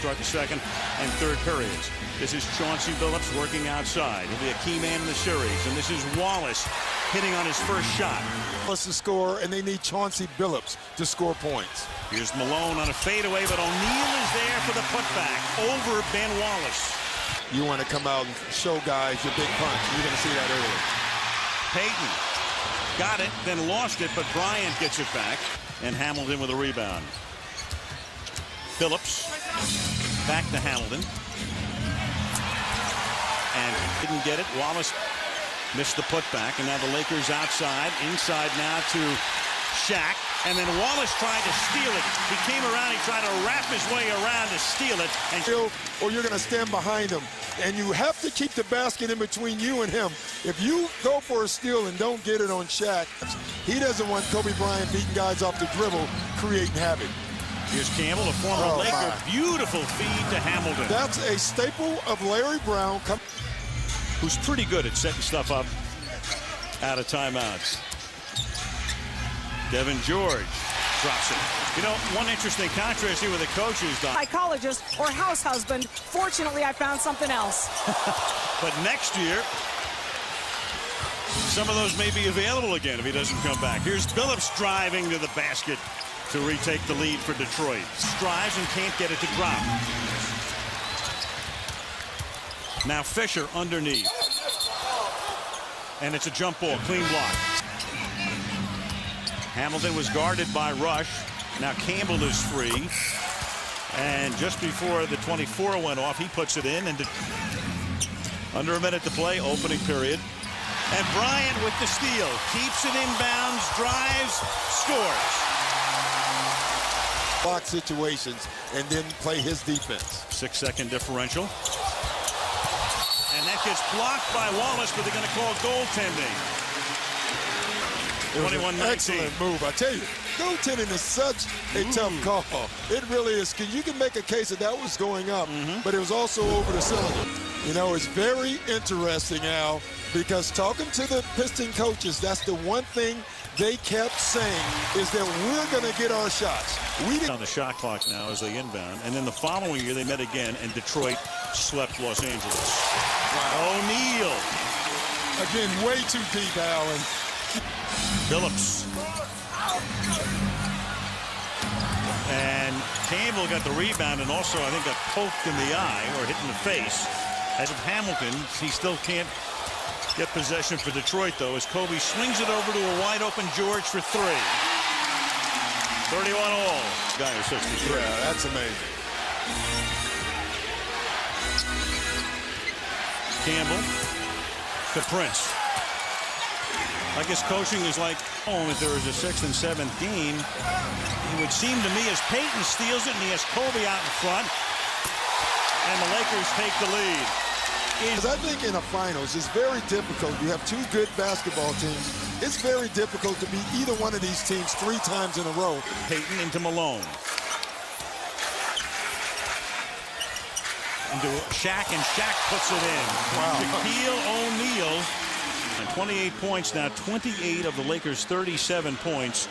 start the second and third periods. This is Chauncey Billups working outside. He'll be a key man in the series. And this is Wallace hitting on his first shot. Plus to score, and they need Chauncey Billups to score points. Here's Malone on a fadeaway, but O'Neal is there for the putback over Ben Wallace. You want to come out and show guys your big punch. You're going to see that early. Payton got it, then lost it, but Bryant gets it back. And Hamilton with a rebound. Phillips back to Hamilton. And didn't get it. Wallace missed the putback, and now the Lakers outside. Inside now to Shaq. And then Wallace tried to steal it. He came around, he tried to wrap his way around to steal it. And or you're going to stand behind him. And you have to keep the basket in between you and him. If you go for a steal and don't get it on Shaq, he doesn't want Kobe Bryant beating guys off the dribble, creating havoc. Here's Campbell, a former Laker. My. Beautiful feed to Hamilton. That's a staple of Larry Brown. Who's pretty good at setting stuff up out of timeouts. Devin George drops it. You know, one interesting contrast here with the coaches. Psychologist or house husband. Fortunately, I found something else. But next year, some of those may be available again if he doesn't come back. Here's Billups driving to the basket to retake the lead for Detroit. Strives and can't get it to drop. Now Fisher underneath. And it's a jump ball, clean block. Hamilton was guarded by Rush. Now Campbell is free. And just before the 24 went off, he puts it in. And under a minute to play, opening period. And Bryant with the steal. Keeps it inbounds, drives, scores. Block situations and then play his defense. 6-second differential. And that gets blocked by Wallace, but they're going to call goaltending. 21-19. Excellent move. I tell you, goaltending is such a tough call. It really is. You can make a case that that was going up, but it was also over the cylinder. You know, it's very interesting, Al, because talking to the Piston coaches, that's the one thing they kept saying is that we're going to get our shots. We didn't. On the shot clock now as they inbound. And then the following year they met again, and Detroit swept Los Angeles. Wow. O'Neal. Again, way too deep, Allen. Billups. And Campbell got the rebound and also, I think, got poked in the eye or hit in the face. As of Hamilton, he still can't get possession for Detroit, though, as Kobe swings it over to a wide-open George for three. 31 all. Guy is 63. Yeah, that's amazing. Campbell to Prince. I guess coaching is like, if there was a 6th and 7th game, it would seem to me as Payton steals it and he has Kobe out in front, and the Lakers take the lead. Because I think in the finals, it's very difficult. You have two good basketball teams. It's very difficult to beat either one of these teams 3 times in a row. Payton into Malone. Into Shaq, and Shaq puts it in. Wow. Shaquille O'Neal. And 28 points now, 28 of the Lakers' 37 points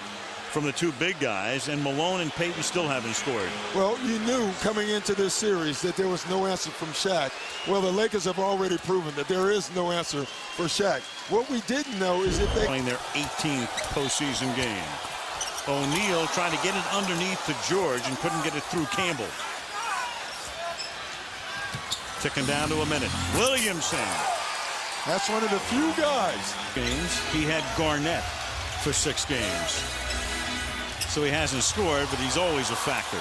from the two big guys, and Malone and Payton still haven't scored. Well, you knew coming into this series that there was no answer from Shaq. Well, the Lakers have already proven that there is no answer for Shaq. What we didn't know is if they playing their 18th postseason game. O'Neal trying to get it underneath to George and couldn't get it through Campbell. Ticking down to a minute. Williamson. That's one of the few guys. He had Garnett for 6 games. So he hasn't scored, but he's always a factor.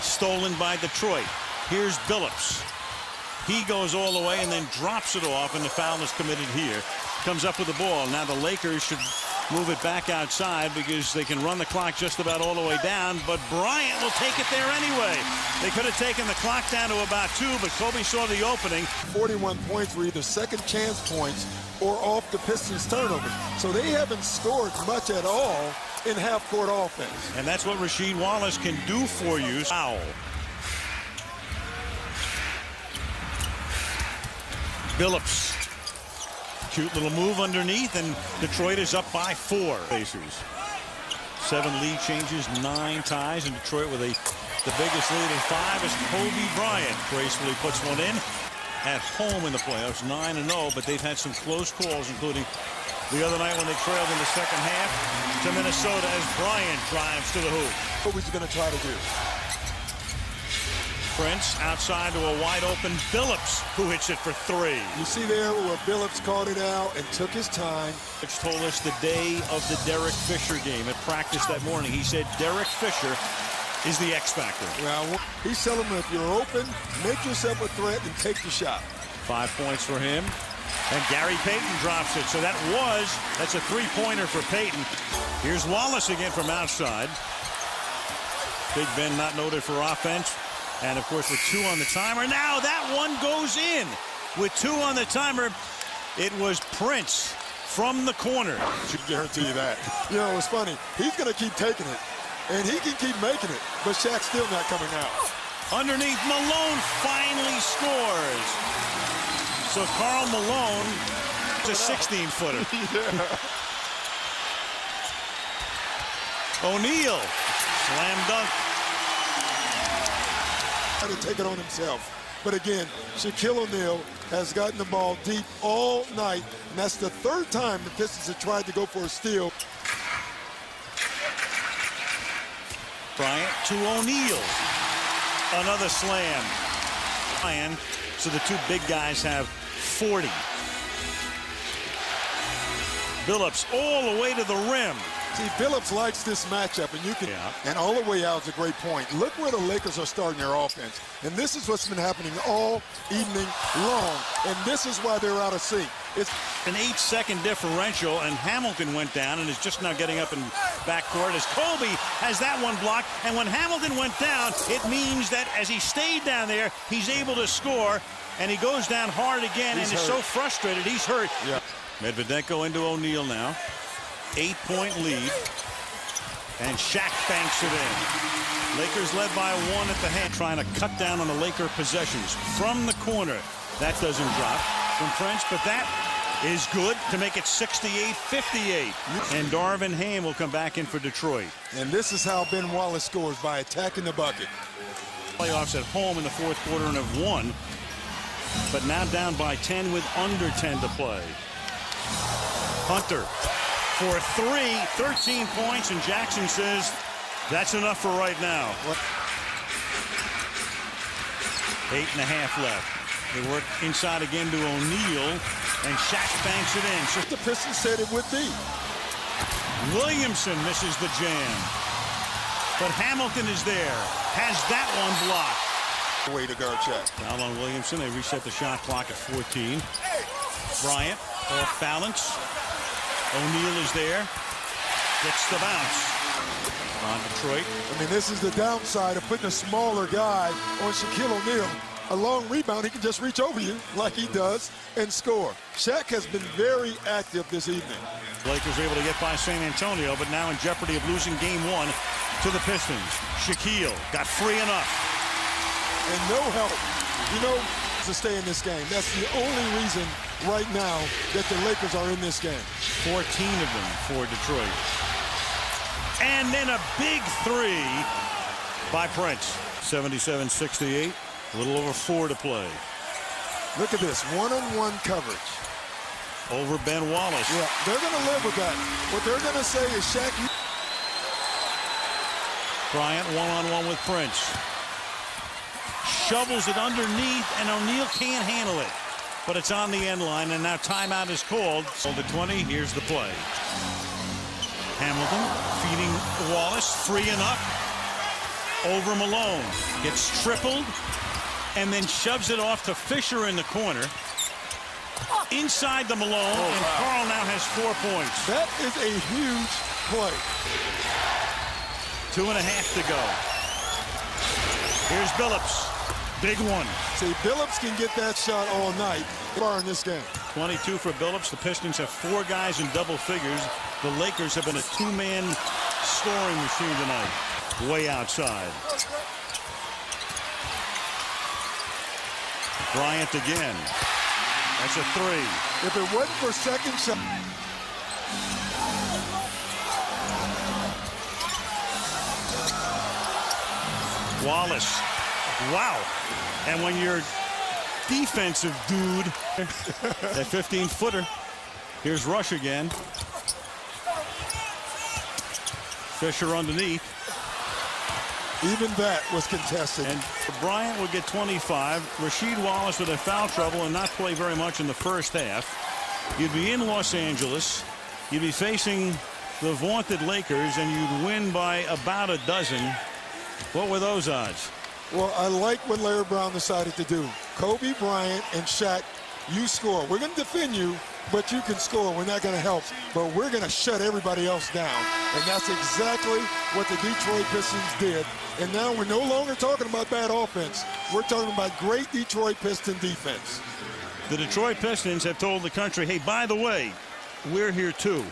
Stolen by Detroit. Here's Billups. He goes all the way and then drops it off, and the foul is committed here. Comes up with the ball. Now the Lakers should move it back outside because they can run the clock just about all the way down, but Bryant will take it there anyway. They could have taken the clock down to about 2, but Kobe saw the opening. 41 points were either second chance points or off the Pistons turnovers. So they haven't scored much at all in half-court offense. And that's what Rasheed Wallace can do for you. Foul. Billups. Cute little move underneath, and Detroit is up by 4. Pacers. 7 lead changes, 9 ties, and Detroit with a The biggest lead in 5 is Kobe Bryant. Gracefully puts one in. At home in the playoffs, 9-0, but they've had some close calls, including the other night when they trailed in the second half to Minnesota as Bryant drives to the hoop. What was he going to try to do? Prince outside to a wide-open Billups, who hits it for 3. You see there where Billups called it out and took his time. Which told us the day of the Derek Fisher game at practice that morning. He said Derek Fisher is the X factor. Well, he's telling him if you're open, make yourself a threat and take the shot. 5 points for him. And Gary Payton drops it. So that's a 3-pointer for Payton. Here's Wallace again from outside. Big Ben not noted for offense. And, of course, with 2 on the timer. Now that one goes in. With 2 on the timer, it was Prince from the corner. I should guarantee you that. You know, it's funny. He's going to keep taking it. And he can keep making it. But Shaq's still not coming out. Underneath, Malone finally scores. So Karl Malone is a 16-footer. Yeah. O'Neal, slam dunk. To take it on himself. But again, Shaquille O'Neal has gotten the ball deep all night, and that's the 3rd time the Pistons have tried to go for a steal. Bryant to O'Neal. Another slam. So the 2 big guys have 40. Billups all the way to the rim. See, Billups likes this matchup, and you can. Yeah. And all the way out is a great point. Look where the Lakers are starting their offense, and this is what's been happening all evening long. And this is why they're out of sync. It's an 8-second differential, and Hamilton went down and is just now getting up in backcourt as Kobe has that one blocked. And when Hamilton went down, it means that as he stayed down there, he's able to score, and he goes down hard again and is so frustrated he's hurt. Yeah. Medvedenko into O'Neal now. 8-point lead, and Shaq banks it in. Lakers led by 1 at the half, trying to cut down on the Laker possessions from the corner. That doesn't drop from Prince, but that is good to make it 68-58. And Darvin Ham will come back in for Detroit. And this is how Ben Wallace scores, by attacking the bucket. Playoffs at home in the 4th quarter and have won, but now down by 10 with under 10 to play. Hunter for 3, 13 points, and Jackson says that's enough for right now. 8.5 left. They work inside again to O'Neal, and Shaq banks it in. So the Pistons said it would be. Williamson misses the jam, but Hamilton is there, has that one blocked. Way to guard Shaq. Foul on Williamson. They reset the shot clock at 14. Bryant off balance. O'Neal is there. Gets the bounce on Detroit. I mean, this is the downside of putting a smaller guy on Shaquille O'Neal. A long rebound, he can just reach over you like he does and score. Shaq has been very active this evening. Lakers able to get by San Antonio, but now in jeopardy of losing game 1 to the Pistons. Shaquille got free enough. And no help. You know, to stay in this game. That's the only reason right now that the Lakers are in this game. 14 of them for Detroit. And then a big 3 by Prince. 77-68. A little over 4 to play. Look at this, one-on-one coverage. Over Ben Wallace. Yeah, they're going to live with that. What they're going to say is Shaq. Bryant one-on-one with Prince. Shovels it underneath, and O'Neal can't handle it. But it's on the end line, and now timeout is called. So the 20, here's the play. Hamilton feeding Wallace, free enough. Over Malone. Gets tripled, and then shoves it off to Fisher in the corner. Inside the Malone, and Karl now has 4 points. That is a huge play. 2.5 to go. Here's Billups. Big one. See, Billups can get that shot all night far in this game. 22 for Billups. The Pistons have 4 guys in double figures. The Lakers have been a 2-man scoring machine tonight. Way outside. Bryant again. That's a 3. If it wasn't for second shot. Wallace. Wow. And when you're defensive dude, that 15-footer. Here's Rush again. Fisher underneath. Even that was contested. And Bryant will get 25. Rasheed Wallace with a foul trouble and not play very much in the first half. You'd be in Los Angeles. You'd be facing the vaunted Lakers, and you'd win by about a dozen. What were those odds? Well, I like what Larry Brown decided to do. Kobe Bryant and Shaq, you score. We're going to defend you, but you can score. We're not going to help, but we're going to shut everybody else down. And that's exactly what the Detroit Pistons did. And now we're no longer talking about bad offense. We're talking about great Detroit Piston defense. The Detroit Pistons have told the country, hey, by the way, we're here too.